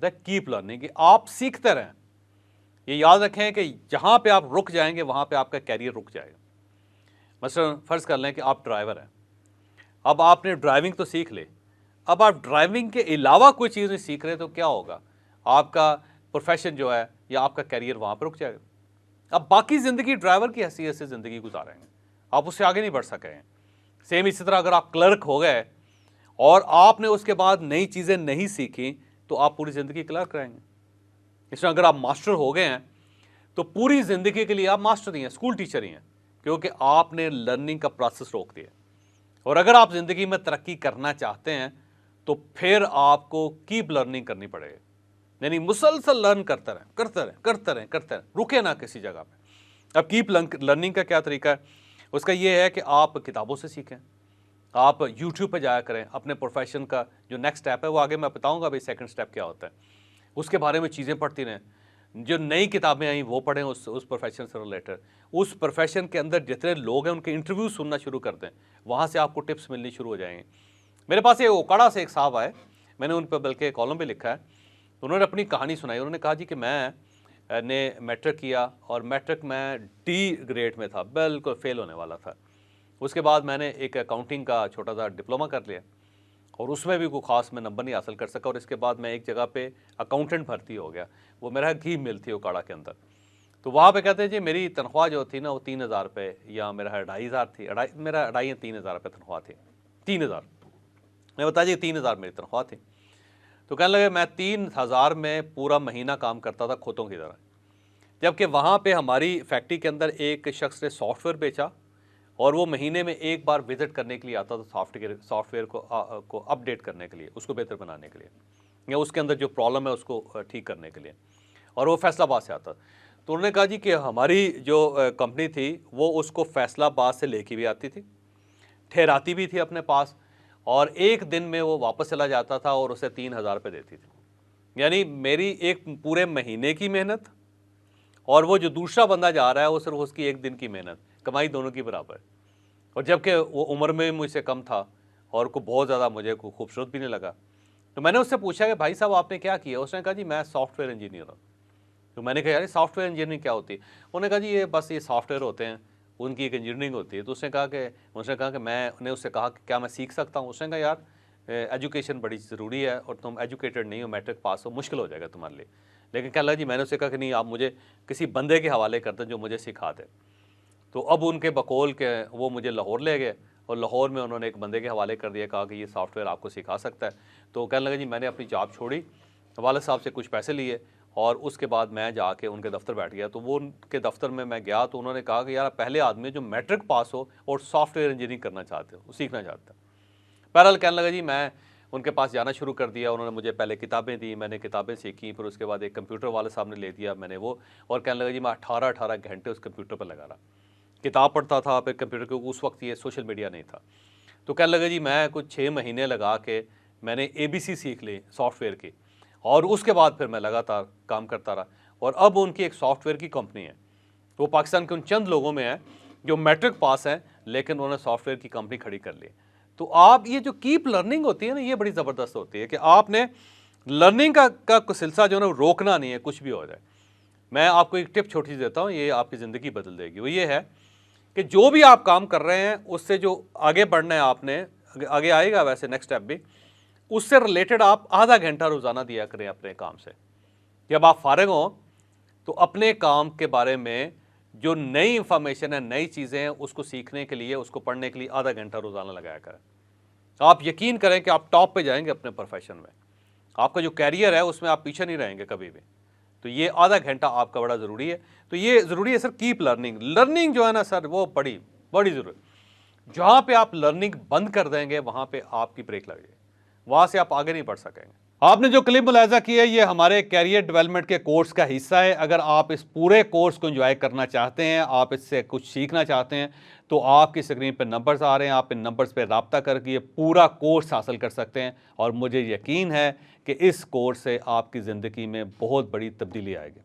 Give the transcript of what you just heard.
होता है keep learning, कि आप सीखते रहें। ये याद रखें कि जहाँ पे आप रुक जाएंगे वहाँ पे आपका कैरियर रुक जाएगा। मसलन फ़र्ज़ कर लें कि आप ड्राइवर हैं, अब आपने ड्राइविंग तो सीख ले, अब आप ड्राइविंग के अलावा कोई चीज़ नहीं सीख रहे तो क्या होगा, आपका प्रोफेशन जो है या आपका कैरियर वहाँ पर रुक जाएगा। अब बाकी ज़िंदगी ड्राइवर की हैसियत से ज़िंदगी गुजारेंगे, आप उससे आगे नहीं बढ़ सकेंगे। सेम इसी तरह अगर आप क्लर्क हो गए और आपने उसके बाद नई चीज़ें नहीं सीखी तो आप पूरी ज़िंदगी क्लर्क रहेंगे। इसमें अगर आप मास्टर हो गए हैं तो पूरी ज़िंदगी के लिए आप मास्टर ही हैं, स्कूल टीचर ही हैं, क्योंकि आपने लर्निंग का प्रोसेस रोक दिया। और अगर आप ज़िंदगी में तरक्की करना चाहते हैं तो फिर आपको कीप लर्निंग करनी पड़ेगी, यानी मुसलसल लर्न करते रहें, करते रहें, करते रहें, करते रहें, रुके ना किसी जगह पे। अब कीप लर्निंग का क्या तरीका है? उसका ये है कि आप किताबों से सीखें, आप यूट्यूब पे जाया करें, अपने प्रोफेशन का जो नेक्स्ट स्टेप है वो आगे मैं बताऊंगा भाई सेकंड स्टेप क्या होता है, उसके बारे में चीज़ें पढ़ती रहें। जो नई किताबें आई वो पढ़ें उस प्रोफेशन से रिलेटेड, उस प्रोफेशन के अंदर जितने लोग हैं उनके इंटरव्यू सुनना शुरू कर दें, वहाँ से आपको टिप्स मिलनी शुरू हो जाएंगे। मेरे पास ये ओकाड़ा से एक साहब आए, मैंने उन पर बल्कि कॉलम भी लिखा है, उन्होंने अपनी कहानी सुनाई। उन्होंने कहा जी कि मैंने मैट्रिक किया और मैट्रिक में डी ग्रेड में था, बिल्कुल फेल होने वाला था। उसके बाद मैंने एक अकाउंटिंग का छोटा सा डिप्लोमा कर लिया और उसमें भी कोई ख़ास मैं नंबर नहीं हासिल कर सका, और इसके बाद मैं एक जगह पे अकाउंटेंट भर्ती हो गया। वो मेरा घी मिल थी ओकाड़ा के अंदर, तो वहाँ पे कहते हैं जी मेरी तनख्वाह जो थी ना वो 3,000 रुपये या मेरा 2,500 थी, मेरा 2,500 या 3,000 रुपये तनख्वाह थी। 3,000 मैं बता जी 3,000 मेरी तनख्वाह थी। तो कहने लगे मैं 3,000 में पूरा महीना काम करता था खोतों की तरह। जबकि वहाँ पे हमारी फैक्ट्री के अंदर एक शख्स ने सॉफ्टवेयर बेचा और वो महीने में एक बार विजिट करने के लिए आता था सॉफ्टवेयर को अपडेट करने के लिए, उसको बेहतर बनाने के लिए, या उसके अंदर जो प्रॉब्लम है उसको ठीक करने के लिए, और वो फैसलाबाद से आता। तो उन्होंने कहा जी कि हमारी जो कंपनी थी वो उसको फैसलाबाद से लेके भी आती थी, ठहराती भी थी अपने पास, और एक दिन में वो वापस चला जाता था और उसे 3,000 रुपये देती थी। यानी मेरी एक पूरे महीने की मेहनत और वो जो दूसरा बंदा जा रहा है वो सिर्फ उसकी एक दिन की मेहनत, कमाई दोनों की बराबर। और जबकि वो उम्र में मुझसे कम था और को बहुत ज़्यादा मुझे को खूबसूरत भी नहीं लगा। तो मैंने उससे पूछा कि भाई साहब आपने क्या किया? उसने कहा जी मैं सॉफ्टवेयर इंजीनियर हूँ। तो मैंने कहा यार सॉफ्टवेयर इंजीनियरिंग क्या होती है? उन्होंने कहा जी ये बस ये सॉफ्टवेयर होते हैं, उनकी एक इंजीनियरिंग होती है। तो उसने कहा कि मैंने उससे कहा कि क्या मैं सीख सकता हूँ? उसने कहा यार एजुकेशन बड़ी ज़रूरी है और तुम एजुकेटेड नहीं हो, मैट्रिक पास हो, मुश्किल हो जाएगा तुम्हारे लिए। लेकिन क्या लगा जी मैंने उससे कहा कि नहीं आप मुझे किसी बंदे के हवाले कर दें जो मुझे सिखा दे। तो अब उनके बकौल के वो मुझे लाहौर ले गए और लाहौर में उन्होंने एक बंदे के हवाले कर दिया, कहा कि ये सॉफ्टवेयर आपको सिखा सकता है। तो कहने लगा जी मैंने अपनी जॉब छोड़ी, वाले साहब से कुछ पैसे लिए और उसके बाद मैं जाके उनके दफ्तर बैठ गया। तो वो उनके दफ्तर में मैं गया तो उन्होंने कहा कि यार पहले आदमी जो मैट्रिक पास हो और सॉफ्टवेयर इंजीनियरिंग करना चाहते हो, सीखना चाहते हो। बहरहाल कहने लगा जी मैं उनके पास जाना शुरू कर दिया। उन्होंने मुझे पहले किताबें दी, मैंने किताबें सीखी, फिर उसके बाद एक कंप्यूटर वाले साहब ने ले दिया, मैंने वो, और कहने लगा जी मैं 18 घंटे उस कंप्यूटर पर लगा रहा, किताब पढ़ता था फिर कंप्यूटर के। उस वक्त ये सोशल मीडिया नहीं था। तो कहने लगा जी मैं कुछ 6 महीने लगा के मैंने ABC सीख ली सॉफ्टवेयर की, और उसके बाद फिर मैं लगातार काम करता रहा। और अब उनकी एक सॉफ्टवेयर की कंपनी है, वो पाकिस्तान के उन चंद लोगों में है जो मैट्रिक पास हैं लेकिन उन्होंने सॉफ्टवेयर की कंपनी खड़ी कर ली। तो आप ये जो कीप लर्निंग होती है ना, ये बड़ी ज़बरदस्त होती है कि आपने लर्निंग का सिलसिला जो है ना रोकना नहीं है, कुछ भी हो जाए। मैं आपको एक टिप छोटी सी देता हूँ, ये आपकी ज़िंदगी बदल देगी। वो ये है कि जो भी आप काम कर रहे हैं उससे जो आगे बढ़ना है आपने, आगे आएगा वैसे नेक्स्ट स्टेप भी, उससे रिलेटेड आप आधा घंटा रोज़ाना दिया करें अपने काम से। जब आप फारिग हों तो अपने काम के बारे में जो नई इंफॉर्मेशन है, नई चीज़ें हैं, उसको सीखने के लिए, उसको पढ़ने के लिए आधा घंटा रोज़ाना लगाया करें। आप यकीन करें कि आप टॉप पे जाएंगे अपने प्रोफेशन में, आपका जो कैरियर है उसमें आप पीछे नहीं रहेंगे कभी भी। तो ये आधा घंटा आपका बड़ा ज़रूरी है। तो ये ज़रूरी है सर, कीप लर्निंग। लर्निंग जो है ना सर वो बड़ी बड़ी ज़रूरी। जहाँ पे आप लर्निंग बंद कर देंगे वहाँ पे आपकी ब्रेक लग जाएगी, वहाँ से आप आगे नहीं बढ़ सकेंगे। आपने जो क्लिप मुलाहिजा की है ये हमारे कैरियर डेवलपमेंट के कोर्स का हिस्सा है। अगर आप इस पूरे कोर्स को एंजॉय करना चाहते हैं, आप इससे कुछ सीखना चाहते हैं, तो आपकी स्क्रीन पर नंबर्स आ रहे हैं, आप इन नंबर्स पर रब्ता करके ये पूरा कोर्स हासिल कर सकते हैं। और मुझे यकीन है कि इस कोर्स से आपकी ज़िंदगी में बहुत बड़ी तब्दीली आएगी।